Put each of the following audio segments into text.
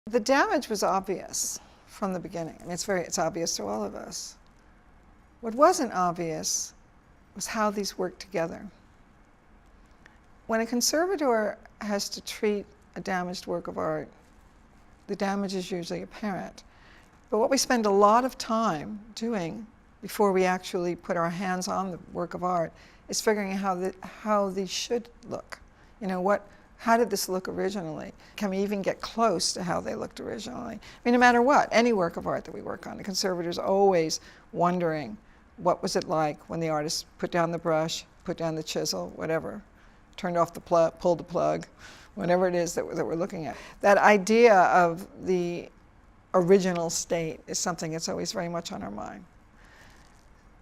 The damage was obvious from the beginning. I mean, it's obvious to all of us. What wasn't obvious was how these work together. When a conservator has to treat a damaged work of art, the damage is usually apparent. But what we spend a lot of time doing before we actually put our hands on the work of art is figuring out how these should look. You know, how did this look originally? Can we even get close to how they looked originally? I mean, no matter what, any work of art that we work on, the conservator's always wondering, what was it like when the artist put down the brush, put down the chisel, whatever, turned off the plug, pulled the plug, whatever it is that we're looking at. That idea of the original state is something that's always very much on our mind.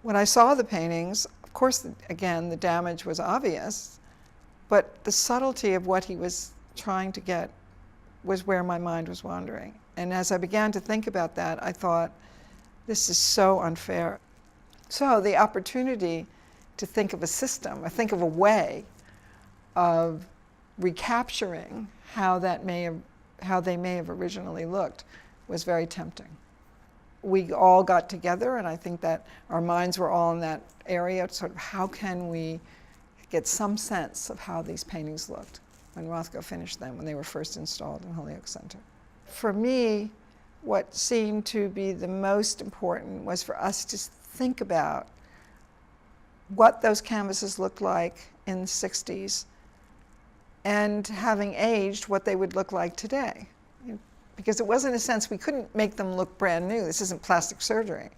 When I saw the paintings, of course, again, the damage was obvious, but the subtlety of what he was trying to get was where my mind was wandering. And as I began to think about that, I thought, this is so unfair. So the opportunity to think of a system, or think of a way of recapturing how they may have originally looked was very tempting. We all got together, and I think that our minds were all in that area, sort of how can we get some sense of how these paintings looked when Rothko finished them, when they were first installed in Holyoke Center. For me, what seemed to be the most important was for us to think about what those canvases looked like in the 60s and, having aged, what they would look like today. Because it was, in a sense, we couldn't make them look brand new. This isn't plastic surgery.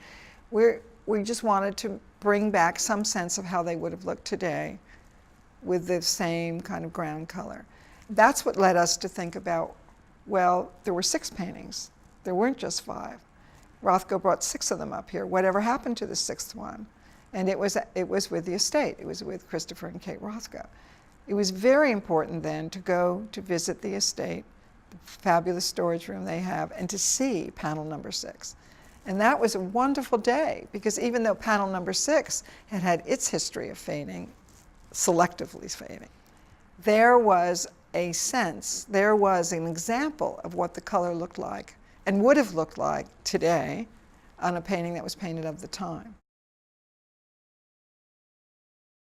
We just wanted to bring back some sense of how they would have looked today with the same kind of ground color. That's what led us to think about, well, there were 6 paintings. There weren't just 5. Rothko brought 6 of them up here. Whatever happened to the 6th one? And it was with the estate. It was with Christopher and Kate Rothko. It was very important then to go to visit the estate, the fabulous storage room they have, and to see panel number 6. And that was a wonderful day, because even though panel number 6 had had its history of fading, selectively fading, there was a sense, there was an example of what the color looked like and would have looked like today on a painting that was painted of the time.